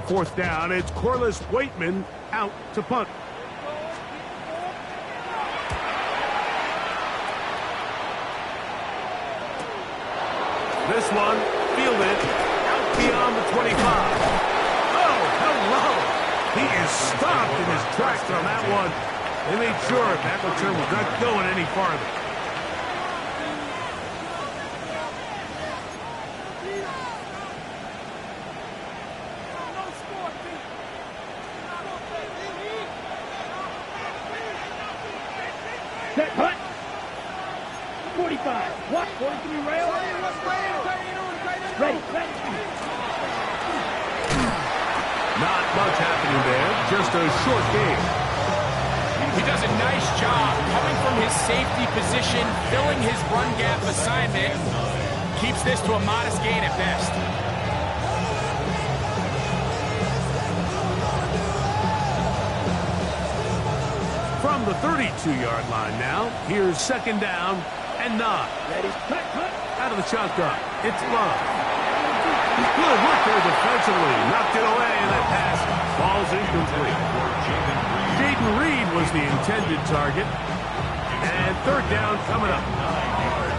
fourth down. It's Corliss Waitman out to punt. This one fielded out beyond the 25. Oh, hello. He is stopped in his tracks on that one. They made sure that return was not going any farther. Set punt. 45. What? 43 rail. Ready. Not much happening there. Just a short game. He does a nice job coming from his safety position, filling his run gap assignment. Keeps this to a modest gain at best. From the 32-yard line now, here's second down and 9. Ready. Cut. Out of the shotgun, it's Love. Good work there defensively. Knocked it away, and that pass falls incomplete. Jaden Reed was the intended target. And third down coming up.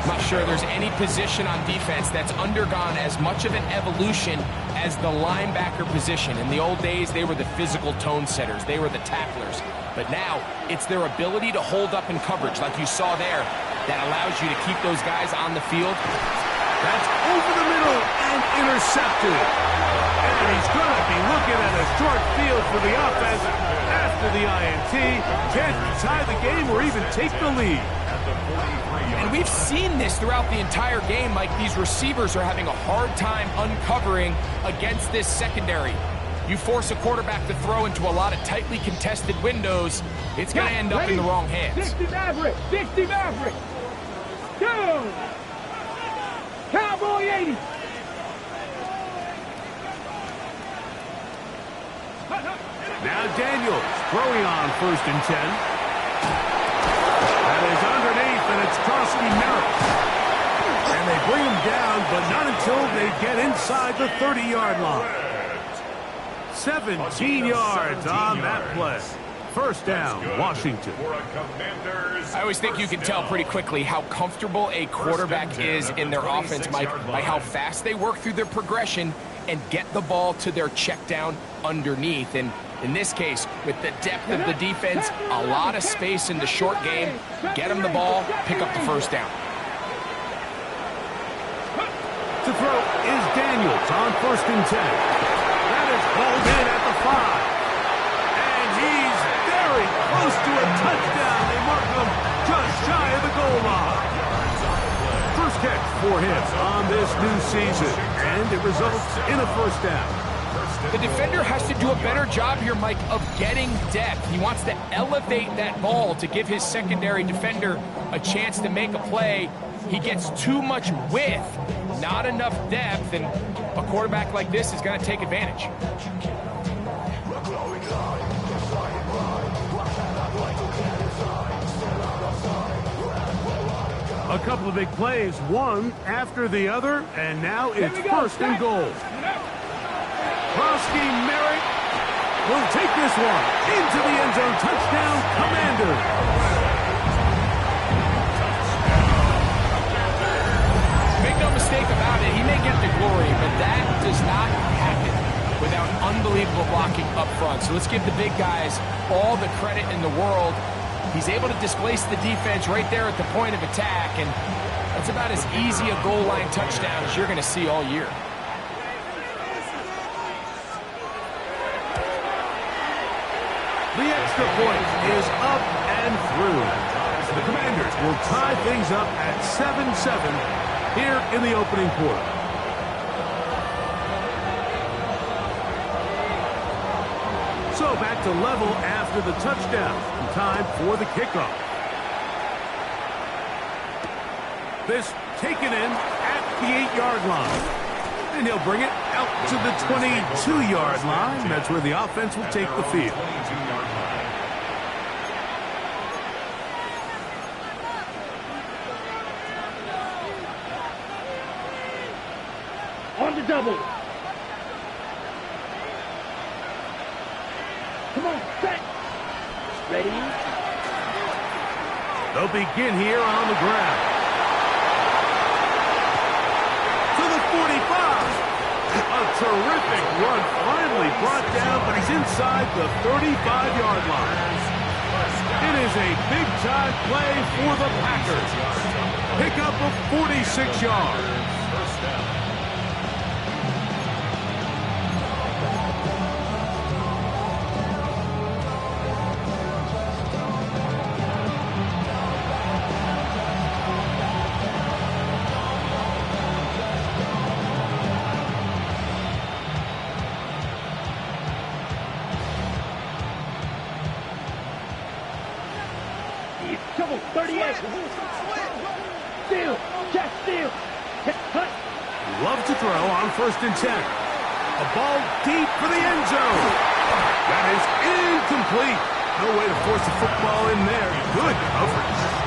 I'm not sure there's any position on defense that's undergone as much of an evolution as the linebacker position. In the old days, they were the physical tone setters. They were the tacklers. But now, it's their ability to hold up in coverage, like you saw there, that allows you to keep those guys on the field. That's over the middle and intercepted. And he's going to be looking at a short field for the offense after the INT. Can't tie the game or even take the lead. And we've seen this throughout the entire game, Mike. These receivers are having a hard time uncovering against this secondary. You force a quarterback to throw into a lot of tightly contested windows, it's going to end up in the wrong hands. 60 Maverick. Go! Cowboy 80. Now Daniels throwing on 1st and 10. That is underneath, and it's Krosky Merritt. And they bring him down, but not until they get inside the 30-yard line. 17 yards on that play. First down, Washington. I always think you can tell pretty quickly how comfortable a quarterback is in their offense, Mike, by how fast they work through their progression and get the ball to their check down underneath. And in this case, with the depth of the defense, a lot of space in the short game, get them the ball, pick up the first down. To throw is Daniels on 1st and 10. That is hauled in at the 5. And he's very close to a touchdown. They mark him just shy of the goal line. First catch for him on this new season, and it results in a first down. The defender has to do a better job here, Mike, of getting depth. He wants to elevate that ball to give his secondary defender a chance to make a play. He gets too much width, not enough depth, and a quarterback like this is going to take advantage. A couple of big plays, one after the other, and now it's 1st and goal. Krosky Merritt will take this one into the end zone. Touchdown, Commander. Make no mistake about it, he may get the glory, but that does not happen without unbelievable blocking up front. So let's give the big guys all the credit in the world. He's able to displace the defense right there at the point of attack, and that's about as easy a goal line touchdown as you're going to see all year. The extra point is up and through. The Commanders will tie things up at 7-7 here in the opening quarter. So back to level after the touchdown. Time for the kickoff. This taken in at the 8-yard line. And he'll bring it out to the 22-yard line. That's where the offense will take the field. On the double. They'll begin here on the ground. To the 45. A terrific run, finally brought down, but he's inside the 35-yard line. It is a big-time play for the Packers. Pickup of 46 yards. Trouble, 38. Steal, Jack steal. Cut. Love to throw on 1st and 10. A ball deep for the end zone. That is incomplete. No way to force the football in there. Good coverage.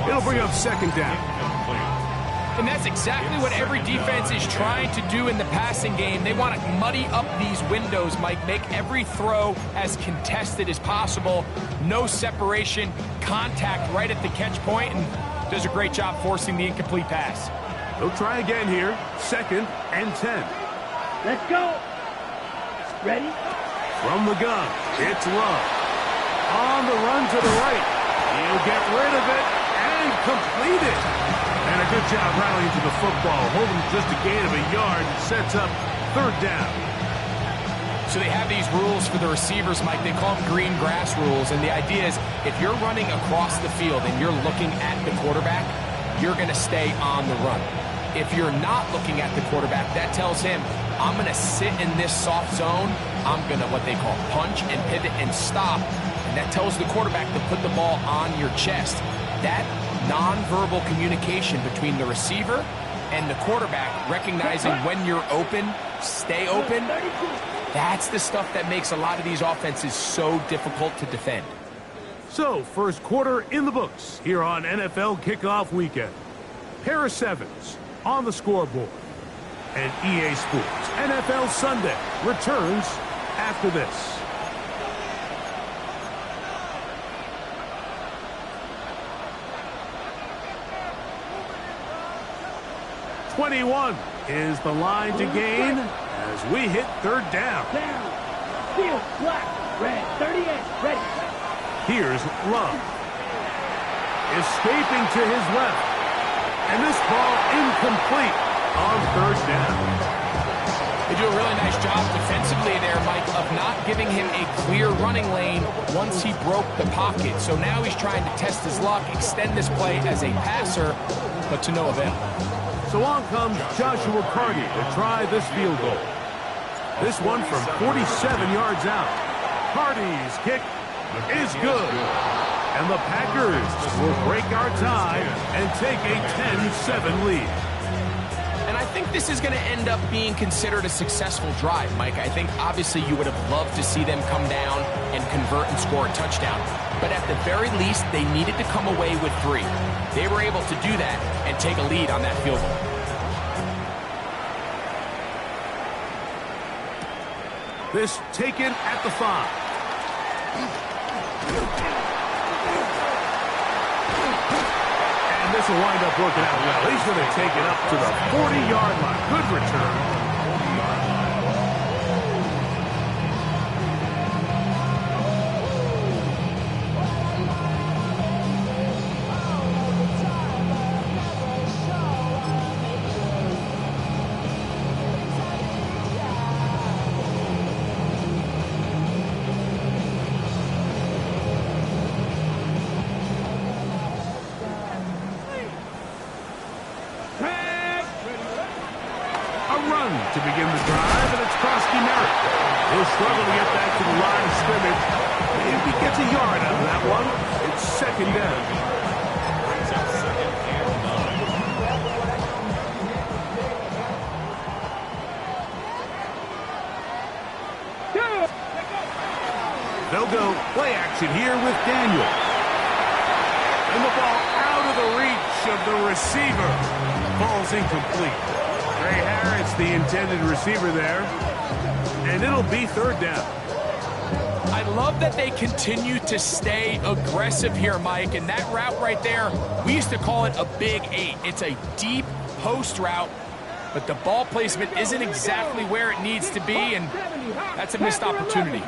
It'll bring up 2nd down. And that's exactly what every defense is trying to do in the passing game. They want to muddy up these windows, Mike, make every throw as contested as possible. No separation, contact right at the catch point, and does a great job forcing the incomplete pass. They'll try again here. 2nd and 10. Let's go. Ready? From the gun, it's Love. On the run to the right. He'll get rid of it and complete it. And a good job rallying to the football. Holding just a gain of a yard and sets up 3rd down. So they have these rules for the receivers, Mike. They call them green grass rules. And the idea is if you're running across the field and you're looking at the quarterback, you're going to stay on the run. If you're not looking at the quarterback, that tells him, I'm going to sit in this soft zone. I'm going to what they call punch and pivot and stop. And that tells the quarterback to put the ball on your chest. That nonverbal communication between the receiver and the quarterback, recognizing when you're open, stay open, that's the stuff that makes a lot of these offenses so difficult to defend. So, 1st quarter in the books here on NFL Kickoff Weekend. Pair of 7s on the scoreboard. And EA Sports NFL Sunday returns after this. 21 is the line to gain as we hit 3rd down. Down. Steal, black, red, 38, ready. Here's Love. Escaping to his left. And this ball incomplete on 3rd down. They do a really nice job defensively there, Mike, of not giving him a clear running lane once he broke the pocket. So now he's trying to test his luck, extend this play as a passer, but to no avail. So on comes Joshua Carty to try this field goal. This one from 47 yards out. Carty's kick is good. And the Packers will break our tie and take a 10-7 lead. And I think this is going to end up being considered a successful drive, Mike. I think obviously you would have loved to see them come down and convert and score a touchdown. But at the very least, they needed to come away with 3. They were able to do that and take a lead on that field goal. This taken at the 5. And this will wind up working out well. He's going to take it up to the 40-yard line. Good return. To begin the drive, and it's Krosky Merritt. He'll struggle to get back to the line of scrimmage. If he gets a yard out of that one, it's second down. They'll go play action here with Daniel. And the ball out of the reach of the receiver. Ball's incomplete. Ray Harris, the intended receiver there, and it'll be third down. I love that they continue to stay aggressive here, Mike, and that route right there, we used to call it a big 8. It's a deep post route, but the ball placement isn't exactly where it needs to be, and that's a missed opportunity.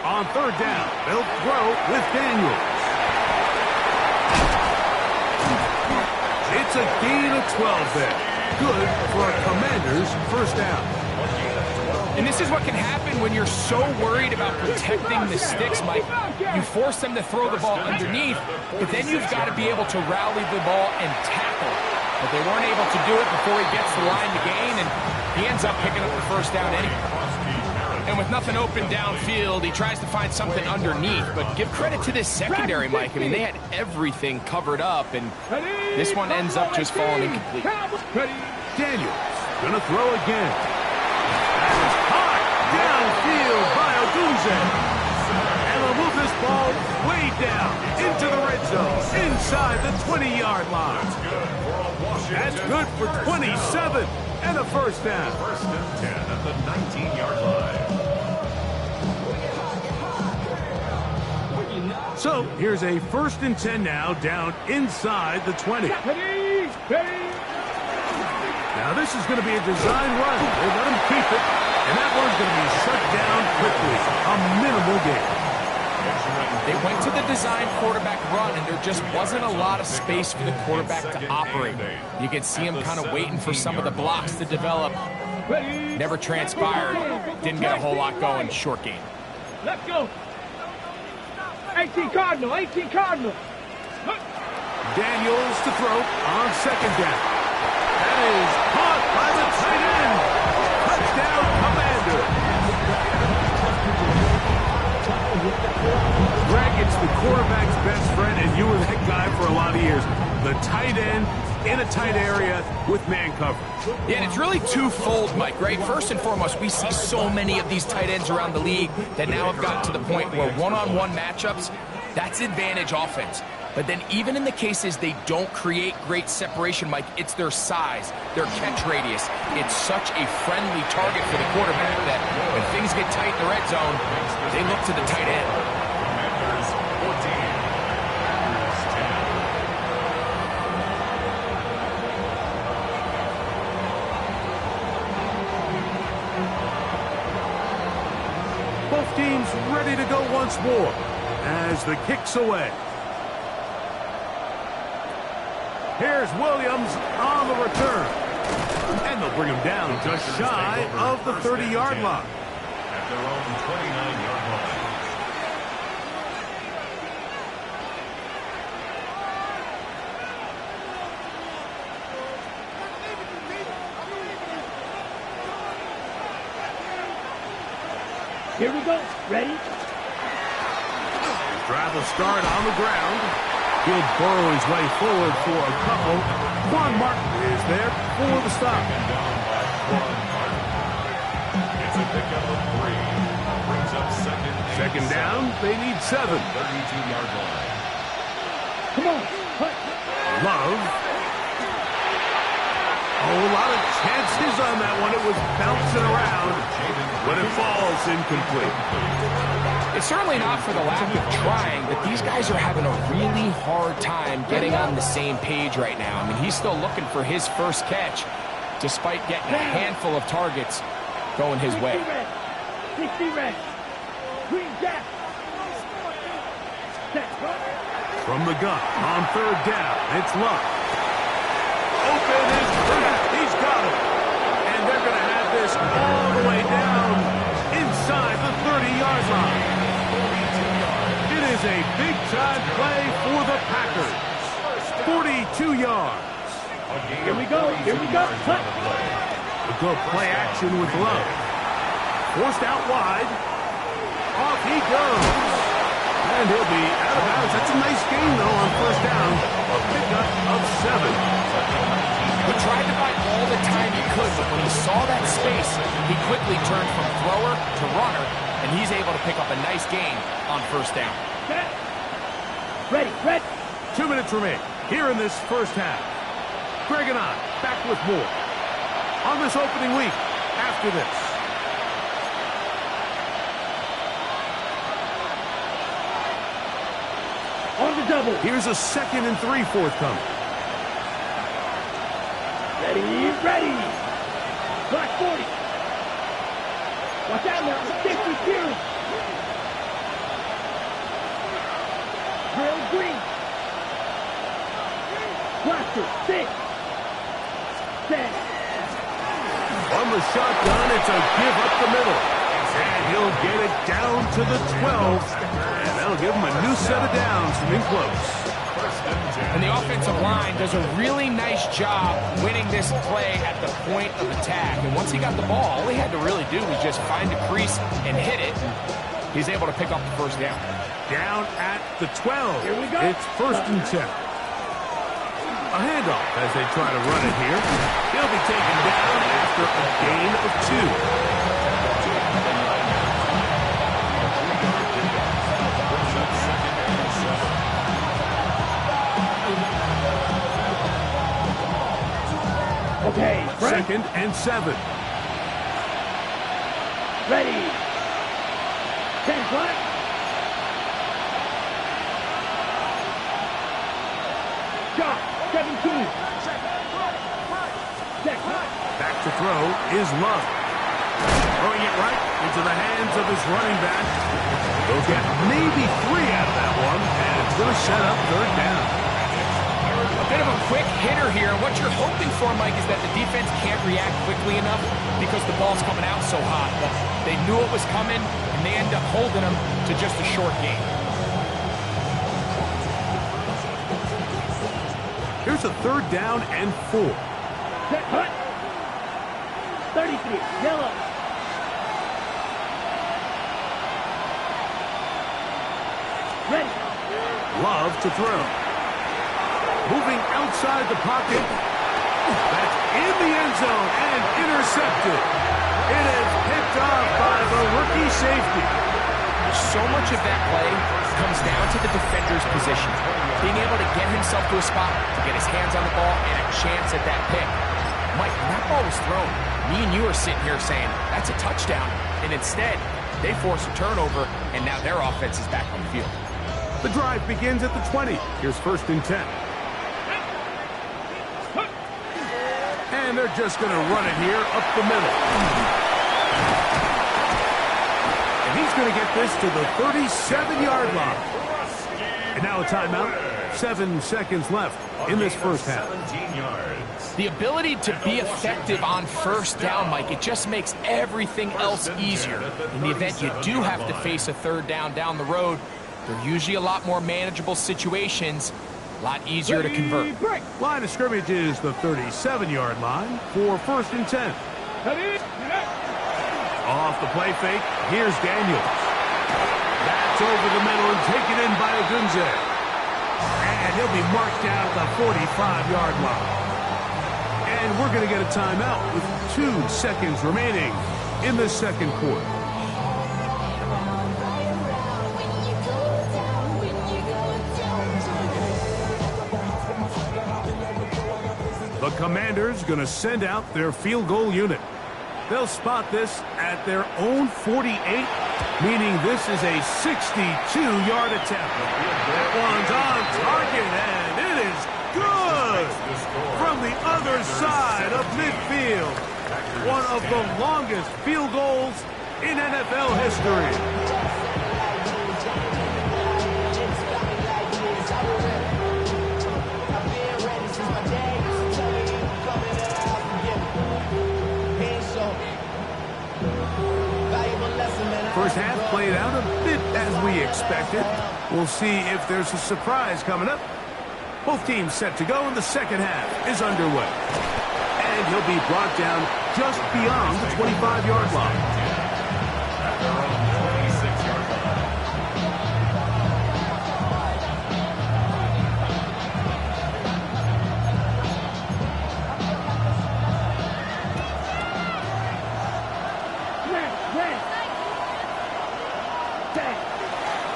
On third down, they'll throw with Daniels. It's a gain of 12 there. Good for a Commanders first down. And this is what can happen when you're so worried about protecting the sticks, Mike. You force them to throw the ball underneath, but then you've got to be able to rally the ball and tackle. But they weren't able to do it before he gets the line to gain, and he ends up picking up the first down anyway. And with nothing open downfield, he tries to find something underneath. But give credit to this secondary, Mike. I mean, they had everything covered up, and this one ends up just falling incomplete. Daniels gonna throw again. That is caught downfield by Odunze. And they'll move this ball way down into the red zone, inside the 20-yard line. That's good for 27 and a first down. First and 10 at the 19-yard line. So here's a first and 10 now, down inside the 20. Now this is going to be a design run. They let him keep it, and that one's going to be shut down quickly. A minimal gain. They went to the design quarterback run, and there just wasn't a lot of space for the quarterback to operate. You can see him kind of waiting for some of the blocks to develop. Never transpired. Didn't get a whole lot going. Short game. Let's go. 18 Cardinal, 18 Cardinal. Daniels to throw on second down. That is caught by the tight end. Touchdown, Commander. Greg, it's the quarterback's best friend, and you were that guy for a lot of years. The tight end in a tight area with man coverage. Yeah, and it's really twofold, Mike, right? First and foremost, we see so many of these tight ends around the league that now have gotten to the point where one-on-one matchups, that's advantage offense. But then even in the cases they don't create great separation, Mike, it's their size, their catch radius. It's such a friendly target for the quarterback that when things get tight in the red zone, they look to the tight end. Commanders 14, Packers 10. Both teams ready to go once more as the kick's away. Here's Williams on the return. And they'll bring him down just shy of the 30-yard line. At their own 29-yard line. Here we go. Ready? Drive will start on the ground. He'll burrow his way forward for a couple. Quan Martin is there for the stop. Taken down by Quan Martin. It's a pickup of 3. Brings up second down, they need 7. 32-yard line. Come on. Hut. Love. Oh, a lot of chances on that one. It was bouncing around, but it falls incomplete. It's certainly not for the lack of trying, but these guys are having a really hard time getting on the same page right now. I mean, he's still looking for his first catch, despite getting a handful of targets going his way. 60 red. Green jack. From the gun on third down, it's Luck. Open is Burnett. He's got it. And they're going to have this all the way down inside the 30-yard line. It is a big-time play for the Packers. 42 yards. Here we go. Here we go. Cut. A good play action with Love. Forced out wide. Off he goes. And he'll be out of bounds. That's a nice gain, though, on first down. A pickup of 7. He tried to buy all the time he could, but when he saw that space, he quickly turned from thrower to runner, and he's able to pick up a nice gain on first down. Ready, ready. 2 minutes remain here in this first half. Greg and I back with more on this opening week after this. On the double. Here's a 2nd and 3 forthcoming. Ready, ready. Black 40. Watch out now. 52. Drill green. Blaster 6. 10. On the shotgun, it's a give up the middle. And he'll get it down to the 12. And that'll give him a new set of downs from in close. And the offensive line does a really nice job winning this play at the point of attack. And once he got the ball, all he had to really do was just find a crease and hit it. He's able to pick up the first down. Down at the 12. Here we go. It's 1st and 10. A handoff as they try to run it here. He'll be taken down after a gain of 2. Okay, Frank. 2nd and 7. Ready. 10 black. Shot. 17. Check. Back to throw is Love. Throwing it right into the hands of his running back. They'll get maybe 3 out of that one, and it's going to set up 3rd down. A bit of a quick hitter here. And what you're hoping for, Mike, is that the defense can't react quickly enough because the ball's coming out so hot. But they knew it was coming, and they end up holding them to just a short gain. Here's a 3rd down and 4. Check. Hut. 33. Yellow. Ready. Love to throw. Moving outside the pocket. That's in the end zone and intercepted. It is picked off by the rookie safety. So much of that play comes down to the defender's position. Being able to get himself to a spot, to get his hands on the ball, and a chance at that pick. Mike, when that ball was thrown, me and you are sitting here saying, that's a touchdown. And instead, they force a turnover, and now their offense is back on the field. The drive begins at the 20. Here's 1st and 10. And they're just going to run it here up the middle. And he's going to get this to the 37-yard line. And now a timeout. 7 seconds left in this first half. The ability to be effective on first down, Mike, it just makes everything else easier. In the event you do have to face a 3rd down the road, they're usually a lot more manageable situations, a lot easier to convert. Line of scrimmage is the 37-yard line for 1st and 10. Off the play fake, here's Daniels. That's over the middle and taken in by Ogunze. And he'll be marked down at the 45-yard line. And we're going to get a timeout with 2 seconds remaining in the 2nd quarter. The Commanders going to send out their field goal unit. They'll spot this at their own 48, meaning this is a 62-yard attempt. That one's on target, and it is good from the other side of midfield. One of the longest field goals in NFL history. First half played out a bit as we expected. We'll see if there's a surprise coming up. Both teams set to go, and the second half is underway. And he'll be brought down just beyond the 25-yard line. At their own 26-yard line.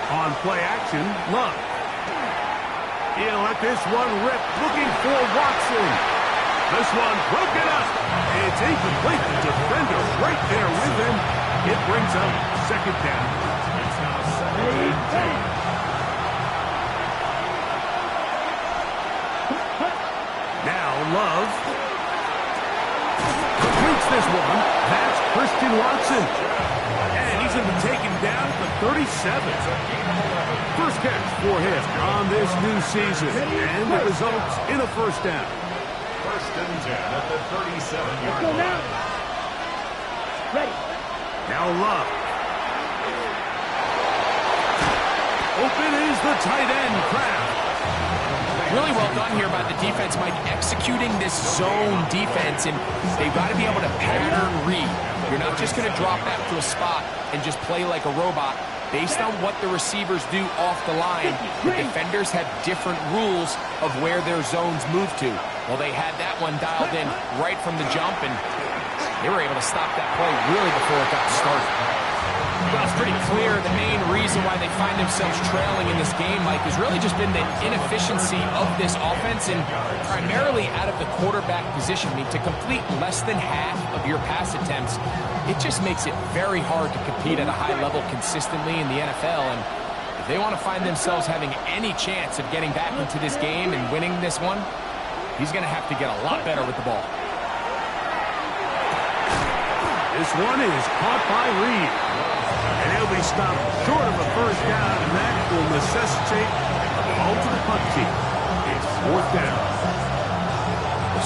On play action, Love. He'll let this one rip, looking for Watson. This one broken up. It's incomplete. The defender right there with him. It brings up second down. It's now second and 10. Now Love completes this one. That's Christian Watson. And he's going to be taken down at the 37. First catch for him on this new season. And it results in a first down. First and 10 at the 37-yard Go line. now. Ready. Now Love. Open is the tight end, Kraft. Really well done here by the defense, Mike, executing this zone defense, and they've got to be able to pattern read. You're not just going to drop back to a spot and just play like a robot. Based on what the receivers do off the line, the defenders have different rules of where their zones move to. Well, they had that one dialed in right from the jump, and they were able to stop that play really before it got started. Well, it's pretty clear the main reason why they find themselves trailing in this game, Mike, has really just been the inefficiency of this offense and primarily out of the quarterback position. I mean, to complete less than half of your pass attempts, it just makes it very hard to compete at a high level consistently in the NFL. And if they want to find themselves having any chance of getting back into this game and winning this one, he's going to have to get a lot better with the ball. This one is caught by Reed. And he'll be stopped short of a first down, and that will necessitate a ball to the punt team. It's fourth down.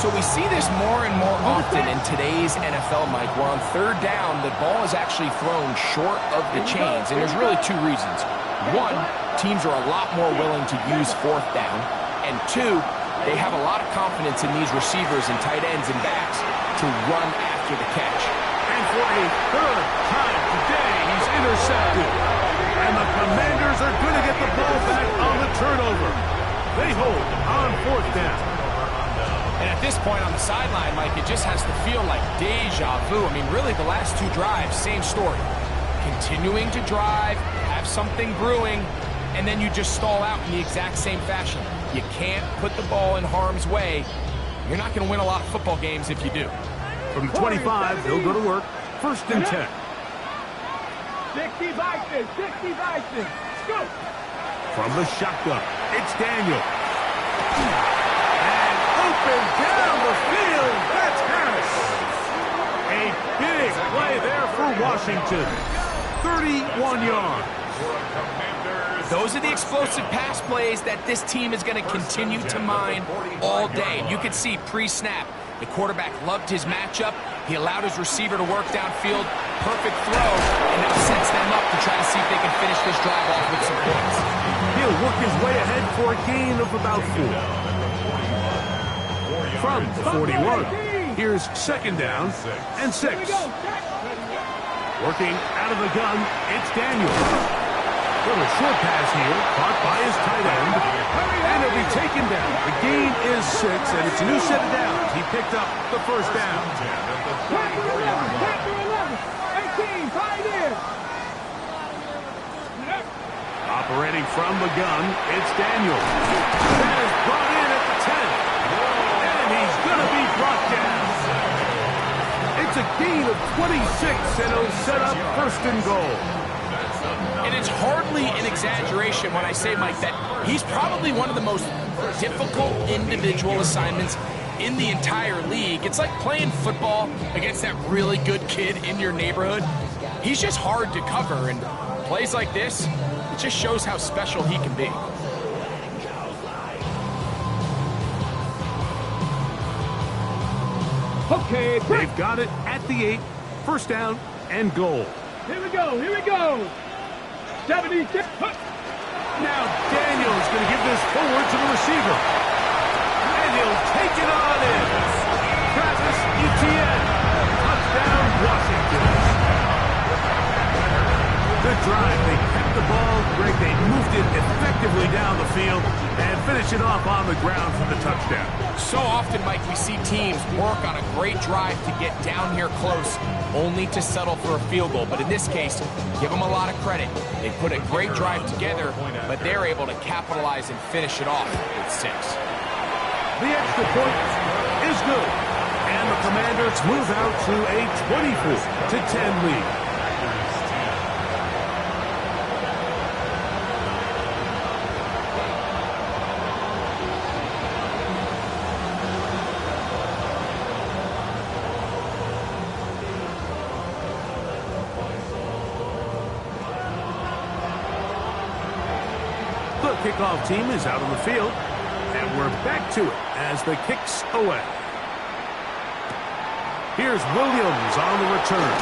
So we see this more and more often in today's NFL, Mike, where on third down, the ball is actually thrown short of the chains, and there's really two reasons. One, teams are a lot more willing to use fourth down, and two, they have a lot of confidence in these receivers and tight ends and backs to run after the catch. And for a third time today, he's intercepted. And the Commanders are going to get the ball back on the turnover. They hold on fourth down. And at this point on the sideline, Mike, it just has to feel like deja vu. I mean, really, the last two drives, same story. Continuing to drive, have something brewing, and then you just stall out in the exact same fashion. You can't put the ball in harm's way. You're not going to win a lot of football games if you do. From the 25, they'll go to work. First and 10. 60 Vikings, 60 Vikings. Scoop. From the shotgun, it's Daniel. And open down the field, that's Harris. A big play there for Washington. 31 yards. Those are the explosive pass plays that this team is going to continue to mine all day. And you can see pre-snap, the quarterback loved his matchup. He allowed his receiver to work downfield. Perfect throw, and now sets them up to try to see if they can finish this drive off with some points. He'll work his way ahead for a gain of about 4. From the 41, here's second down and 6. Working out of the gun, it's Daniel. Little short pass here, caught by his tight end, and he'll be taken down. The gain is 6, and it's a new set of downs. He picked up the first down. Operating from the gun, it's Daniel. That is brought in at the 10, and he's going to be brought down. It's a gain of 26, and it'll set up first and goal. And it's hardly an exaggeration when I say, Mike, that he's probably one of the most difficult individual assignments in the entire league. It's like playing football against that really good kid in your neighborhood. He's just hard to cover, and plays like this, it just shows how special he can be. Okay, they've got it at the 8, first down and goal. Here we go, here we go. 76. Now Daniel's going to give this forward to the receiver. And he'll take it on in. Travis Etienne. Touchdown, Washington. Good drive. They kept the ball. Greg, they moved it effectively down the field and finished it off on the ground for the touchdown. So often, Mike, we see teams work on a great drive to get down here close, only to settle for a field goal. But in this case, give them a lot of credit. They put a great drive together, but they're able to capitalize and finish it off with 6. The extra point is good. And the Commanders move out to a 24-10 lead. The kickoff team is out on the field, and we're back to it as the kick's away. Here's Williams on the return.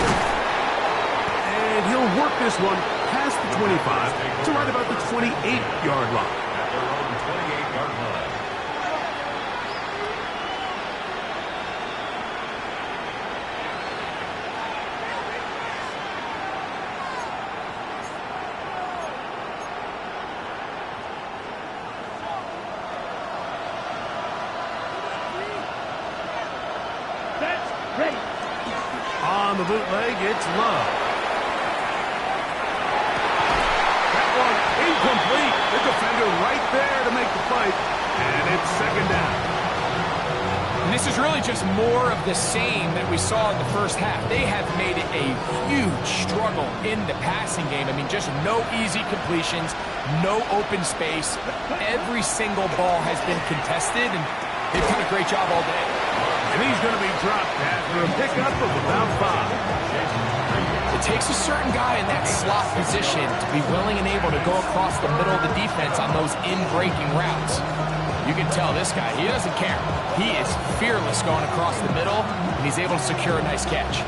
And he'll work this one past the 25 to right about the 28-yard line. At their own 28-yard line. On the bootleg, it's Love. That one incomplete. The defender right there to make the fight. And it's second down. And this is really just more of the same that we saw in the first half. They have made it a huge struggle in the passing game. I mean, just no easy completions, no open space. Every single ball has been contested, and they've done a great job all day. And he's going to be dropped after a pickup of about 5. It takes a certain guy in that slot position to be willing and able to go across the middle of the defense on those in-breaking routes. You can tell this guy, he doesn't care. He is fearless going across the middle, and he's able to secure a nice catch.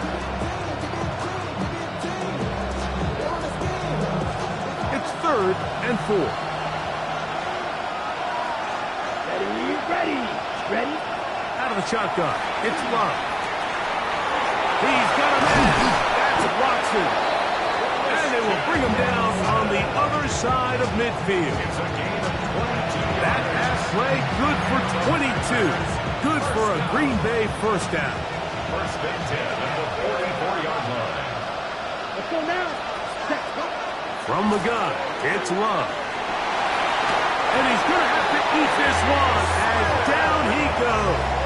It's 3rd and 4. Ready. Out of the shotgun, it's Love. He's got him in. That's Watson. And they will bring him down on the other side of midfield. It's a gain of 22. That pass play, good for 22. Good for a Green Bay first down. First and 10 at the 44-yard line. Let's go now. From the gun, it's Love. And he's going to have to eat this one as down he goes.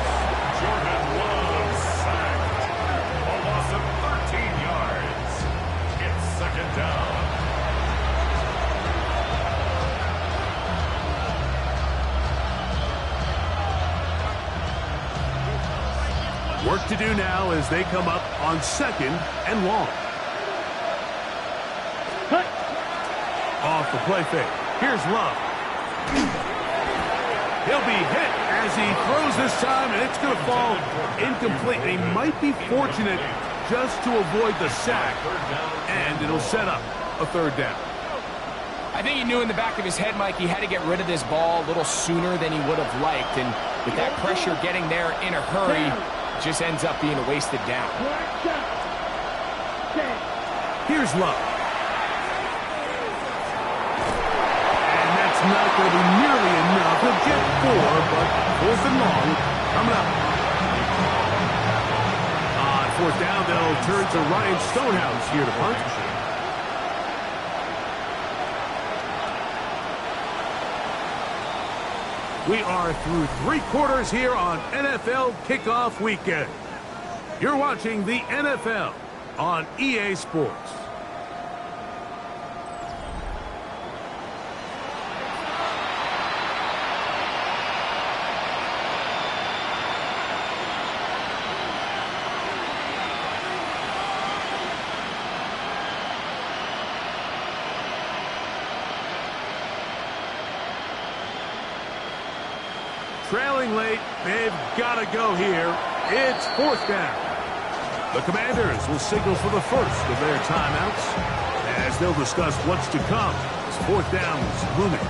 Jordan Love sacked. A loss of 13 yards. It's second down. Work to do now as they come up on 2nd and long. Off the play fake. Here's Love. He'll be hit as he throws this time, and it's going to fall incomplete. They might be fortunate just to avoid the sack, and it'll set up a 3rd down. I think he knew in the back of his head, Mike, he had to get rid of this ball a little sooner than he would have liked, and with that pressure getting there in a hurry, it just ends up being a wasted down. Here's Love. Not going to be nearly enough. He'll get 4, but 4th and long coming up. On 4th down, they'll turn to Ryan Stonehouse here to punt. We are through 3 quarters here on NFL Kickoff Weekend. You're watching the NFL on EA Sports. Trailing late, they've got to go here. It's 4th down. The Commanders will signal for the first of their timeouts as they'll discuss what's to come as 4th down is looming.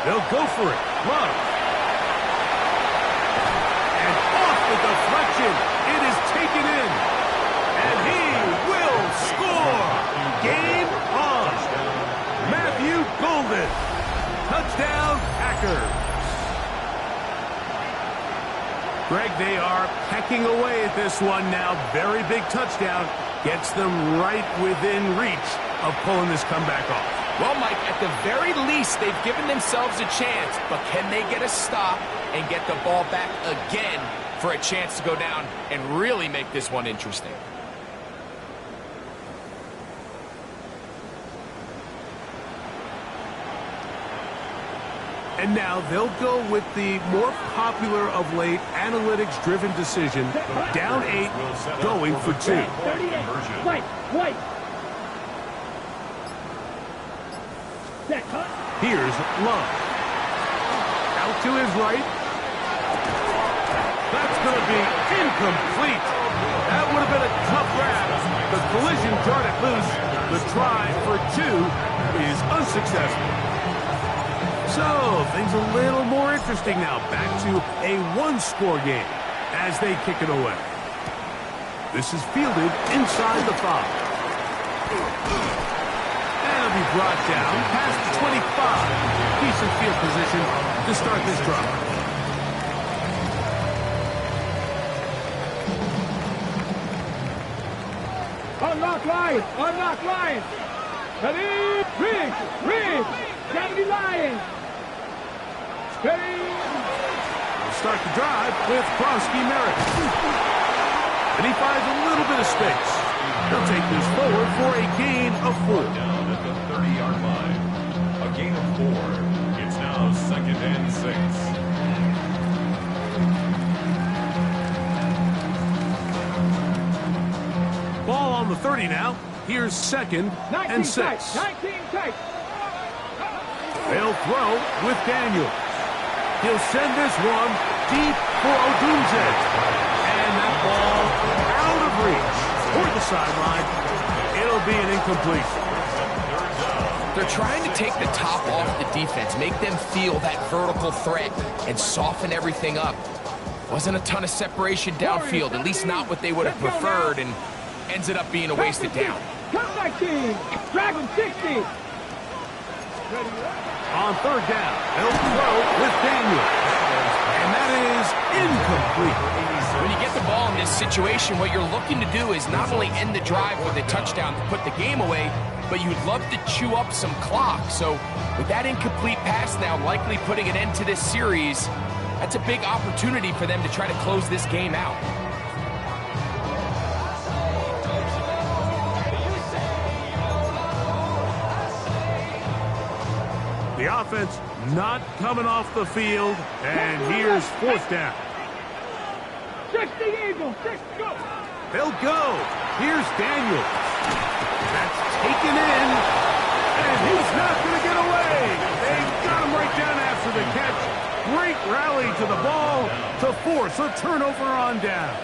They'll go for it. Love. Deflection. It is taken in. And he will score. Game on. Matthew Golden. Touchdown, Packers. Greg, they are pecking away at this one now. Very big touchdown. Gets them right within reach of pulling this comeback off. Well, Mike, at the very least, they've given themselves a chance. But can they get a stop and get the ball back again for a chance to go down and really make this one interesting? And now they'll go with the more popular of late analytics-driven decision. Down 8, going for 2. 38. White. Here's Love. Out to his right. That's going to be incomplete. That would have been a tough grab. The collision darted loose. The try for 2 is unsuccessful. So, things a little more interesting now. Back to a 1-score game as they kick it away. This is fielded inside the 5. And it'll be brought down past the 25. Decent field position to start this drive. Unlock Lions. Ready? Read. Gravity Lions. Steady. We'll start the drive with Krosky Merritt. And he finds a little bit of space. He'll take this forward for a gain of 4. Down at the 30-yard line. A gain of 4. It's now 2nd and 6. Ball on the 30 now. Here's 2nd and 6. 19 tight. They'll throw with Daniels. He'll send this one deep for Odunze. And that ball out of reach toward the sideline. It'll be an incompletion. They're trying to take the top off the defense, make them feel that vertical threat, and soften everything up. Wasn't a ton of separation downfield, at least not what they would have preferred, and ends up being a wasted down. Comeback team. Dragon 60. On 3rd down, they'll throw with Daniels. And that is incomplete. When you get the ball in this situation, what you're looking to do is not only end the drive with a touchdown to put the game away, but you'd love to chew up some clock. So with that incomplete pass now likely putting an end to this series, that's a big opportunity for them to try to close this game out. The offense not coming off the field, and here's 4th down. 60 Eagles, 6 go. They'll go. Here's Daniels. That's taken in, and he's not going to get away. They got him right down after the catch. Great rally to the ball to force a turnover on down.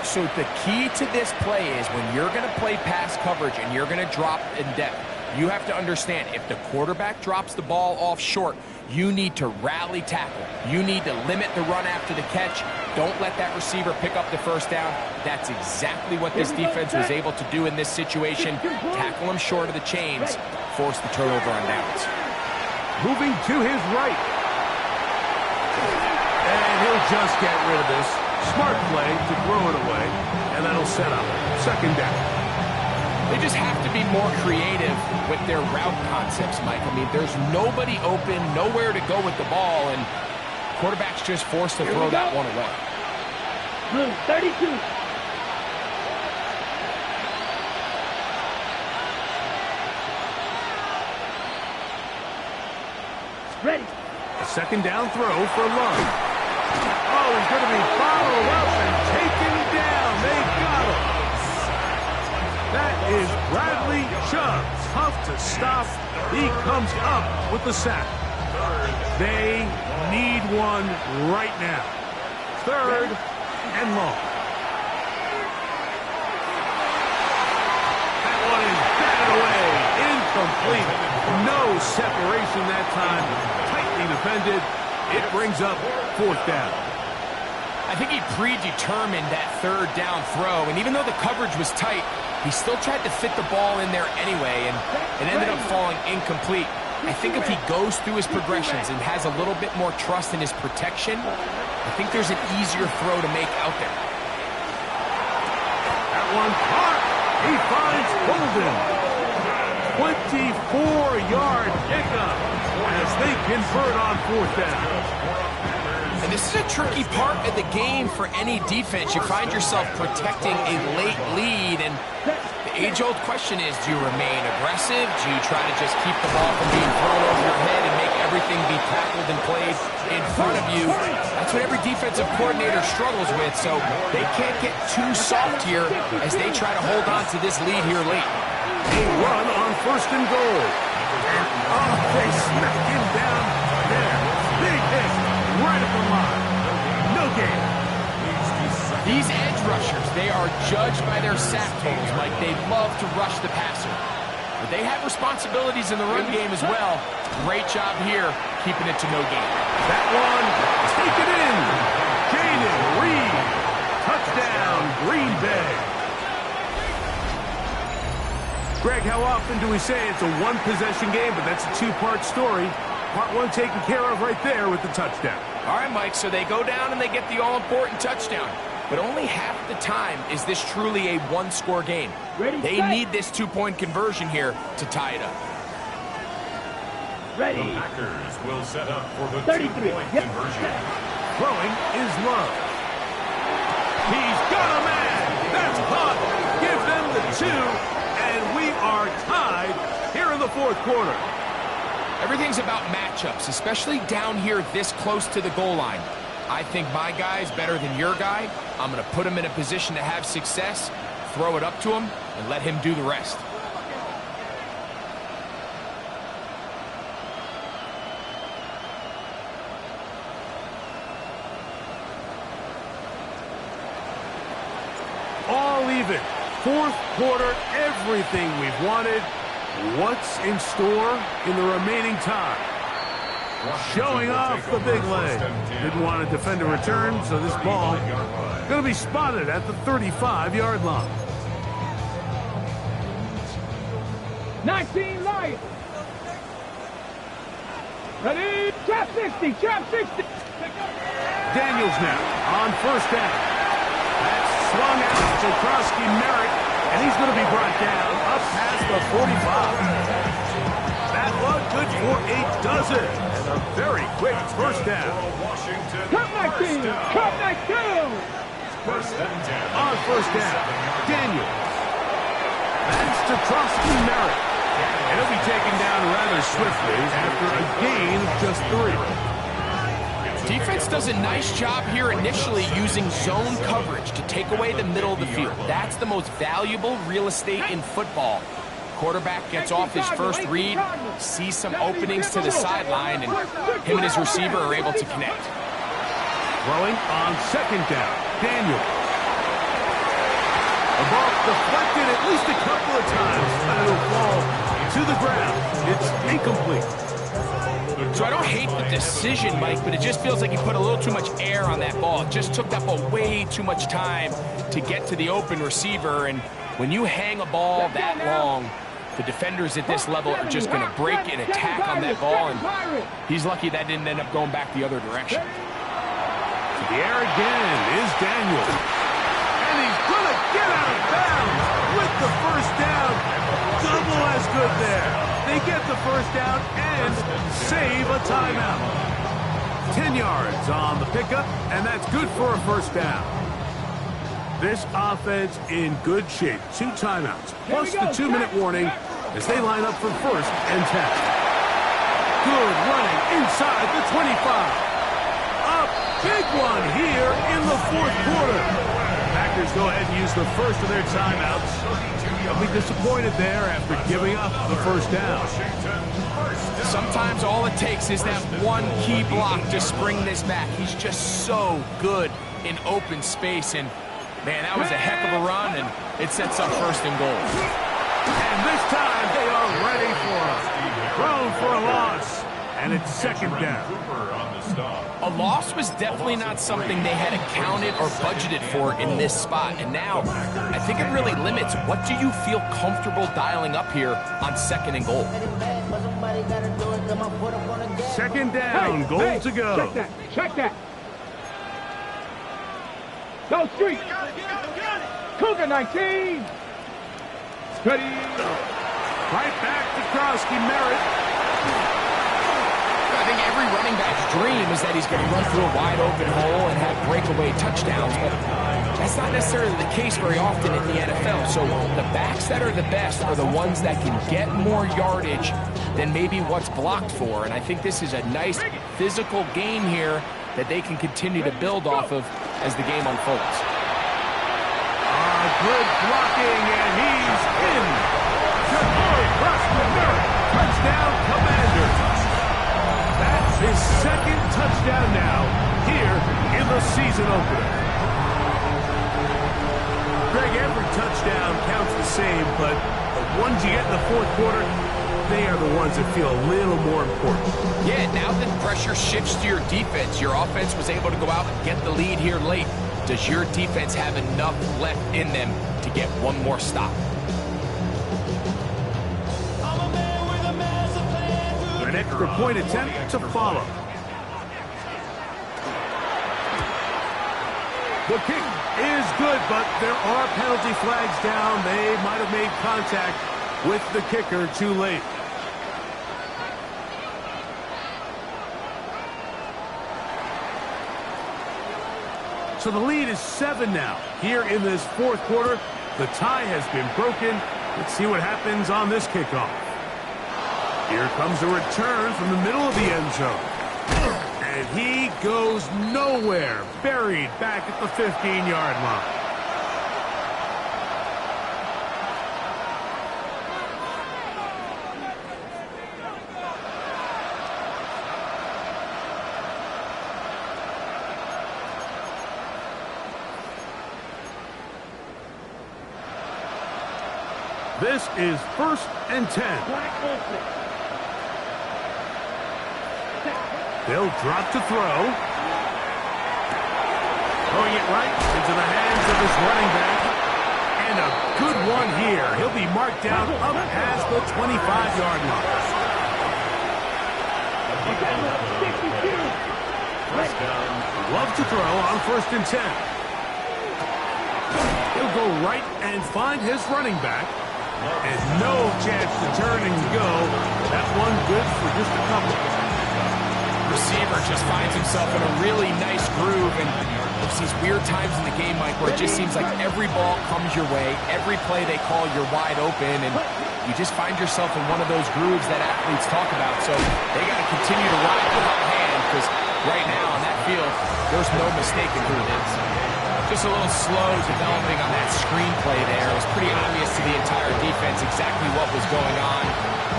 So the key to this play is when you're going to play pass coverage and you're going to drop in depth, you have to understand if the quarterback drops the ball off short, you need to rally tackle. You need to limit the run after the catch. Don't let that receiver pick up the 1st down. That's exactly what this defense was able to do in this situation. Tackle him short of the chains, force the turnover on downs. Moving to his right. And he'll just get rid of this. Smart play to throw it away, and that'll set up second down. They just have to be more creative with their route concepts, Mike. I mean, there's nobody open, nowhere to go with the ball, and quarterback's just forced to throw that one away. Blue, 32. Ready. A second down throw for Lund. Oh, he's going to be followed up and taken down. They got him. That is Bradley Chubb. Tough to stop. He comes up with the sack. They need one right now. Third and long. That one is batted away. Incomplete. No separation that time. Tightly defended. It brings up fourth down. I think he predetermined that third down throw, and even though the coverage was tight, he still tried to fit the ball in there anyway, and it ended up falling incomplete. I think if he goes through his progressions and has a little bit more trust in his protection, I think there's an easier throw to make out there. That one caught. He finds Holden. 24-yard pickup as they convert on fourth down. And this is a tricky part of the game for any defense. You find yourself protecting a late lead, and the age-old question is, do you remain aggressive? Do you try to just keep the ball from being thrown over your head and make everything be tackled and played in front of you? That's what every defensive coordinator struggles with, so they can't get too soft here as they try to hold on to this lead here late. A run on first and goal. And they smack him down there. Big hit right at the line. No gain. These edge rushers, they are judged by their sack totals. Like, they love to rush the passer. But they have responsibilities in the run game as well. Great job here, keeping it to no gain. That one, take it in. Jaden Reed. Touchdown, Green Bay. Greg, how often do we say it's a one-possession game, but that's a two-part story? Part one taken care of right there with the touchdown. All right, Mike, so they go down and they get the all-important touchdown. But only half the time is this truly a one-score game. They need this two-point conversion here to tie it up. Ready. The Packers will set up for the 33. two-point conversion. Throwing is Love. He's got a man. That's caught. Give them the two. And we are tied here in the fourth quarter. Everything's about matchups, especially down here this close to the goal line. I think my guy's better than your guy. I'm going to put him in a position to have success, throw it up to him, and let him do the rest. All even. Fourth quarter, everything we've wanted. What's in store in the remaining time? Showing off the big leg. Didn't want to defend a return, so this ball going to be spotted at the 35-yard line. 19 light. Ready? Trap 60, trap 60. Daniels now on first down. That's swung out to Krosky Merrick, and he's going to be brought down up past the 45. That one good for a dozen, and a very quick first down. Cut 19, cut 19. First and 10. On first down, Daniels. That's to Krosky Merrick, and he'll be taken down rather swiftly after a gain of just 3. Defense does a nice job here initially using zone coverage to take away the middle of the field. That's the most valuable real estate in football. Quarterback gets off his first read, sees some openings to the sideline, and him and his receiver are able to connect. Throwing on second down, Daniel. The ball deflected at least a couple of times, and it'll fall to the ground. It's incomplete. So I don't hate the decision, Mike, but it just feels like he put a little too much air on that ball. It just took up a way too much time to get to the open receiver, and when you hang a ball that long, the defenders at this level are just going to break and attack on that ball, and he's lucky that didn't end up going back the other direction. The air again is Daniel. And he's going to get out of bounds with the first down. Double as good there. They get the first down and save a timeout. 10 yards on the pickup, and that's good for a first down. This offense in good shape. 2 timeouts, plus the 2-minute warning as they line up for first and 10. Good running inside the 25. A big one here in the fourth quarter. Packers go ahead and use the first of their timeouts. They'll be disappointed there after giving up the first down. Sometimes all it takes is that one key block to spring this back. He's just so good in open space, and man, that was a heck of a run, and it sets up first and goal. And this time they are ready for it. Thrown for a loss, and it's second down. A loss was definitely not something they had accounted or budgeted for in this spot, and now I think it really limits what do you feel comfortable dialing up here on second and goal. Second down, goal to go. Check that. Check that. Go street. Cougar 19. Ready. Right back to Krosky Merritt. I think every running back's dream is that he's going to run through a wide open hole and have breakaway touchdowns, but that's not necessarily the case very often in the NFL. So the backs that are the best are the ones that can get more yardage than maybe what's blocked for. And I think this is a nice physical game here that they can continue to build off of as the game unfolds. Good blocking, and he's in. Ja'Cory Merritt, touchdown, Commanders. That's his second touchdown now here in the season opener. Greg, every touchdown counts the same, but the ones you get in the fourth quarter, they are the ones that feel a little more important. Yeah, now that pressure shifts to your defense, your offense was able to go out and get the lead here late. Does your defense have enough left in them to get one more stop? An extra point attempt to follow. The kick is good, but there are penalty flags down. They might have made contact with the kicker too late. So the lead is 7 now. Here in this fourth quarter, the tie has been broken. Let's see what happens on this kickoff. Here comes a return from the middle of the end zone. And he goes nowhere. Buried back at the 15-yard line. This is first and 10. They'll drop to throw. Throwing it right into the hands of his running back. And a good one here. He'll be marked down up past the 25-yard line. Love to throw on first and 10. He'll go right and find his running back. And no chance to turn and go. That one good for just a couple. Receiver just finds himself in a really nice groove, and there's these weird times in the game, Mike, where it just seems like every ball comes your way, every play they call, you're wide open, and you just find yourself in one of those grooves that athletes talk about. So they got to continue to ride the hot hand, because right now on that field, there's no mistaking who it is. Just a little slow developing on that screenplay there. It was pretty obvious to the entire defense exactly what was going on.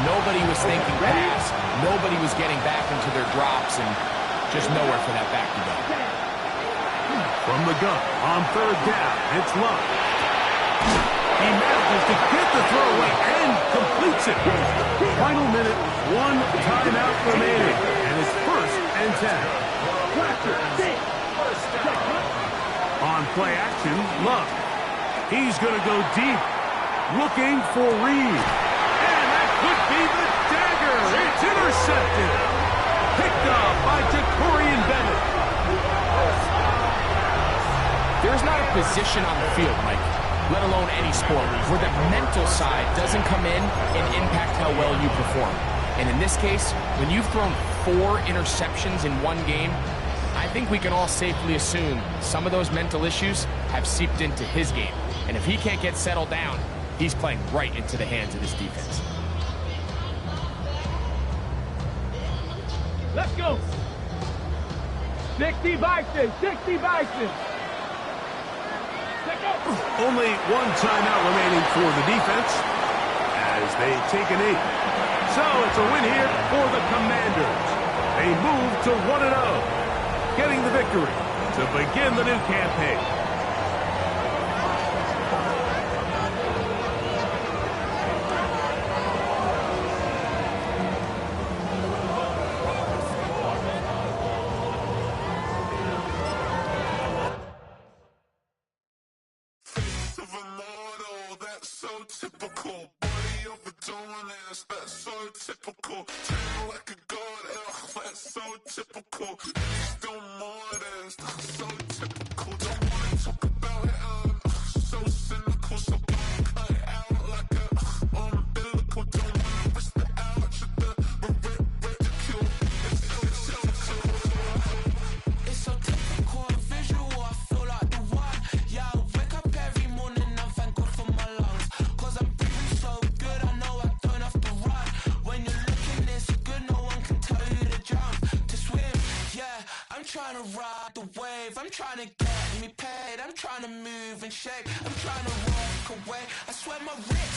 Nobody was thinking pass. Nobody was getting back into their drops, and just nowhere for that back to go. From the gun on third down, it's Love. He manages to get the throw away and completes it. Final minute, 1 timeout remaining, and it's first and 10. On play action, Love. He's going to go deep, looking for Reed. And that could be the dagger. It's intercepted. Picked up by Ja'Cory Bennett. position on the field, Mike, let alone any sport, where the mental side doesn't come in and impact how well you perform. And in this case, when you've thrown 4 interceptions in one game, I think we can all safely assume some of those mental issues have seeped into his game. And if he can't get settled down, he's playing right into the hands of this defense. Let's go. 60 Bison, 60 Bison. Only one timeout remaining for the defense as they take a knee. So it's a win here for the Commanders. They move to 1-0, getting the victory to begin the new campaign. Typical, body overdoing this, that's so typical. Turn like a god, that's so typical. Still more this, that's so typical. Don't wanna talk about it, so cynical. So cut it out like a umbilical. Don't wanna risk the ouch of the ridicule. It's so typical, visual, I feel like the one. Yeah, I wake up every morning and thank God for my lungs. I'm breathing so good, I know I don't have to run. When you're looking this good, no one can tell you to jump, to swim. Yeah, I'm trying to ride the wave. I'm trying to get me paid. I'm trying to move and shake. I'm trying to walk away. I swear my wrist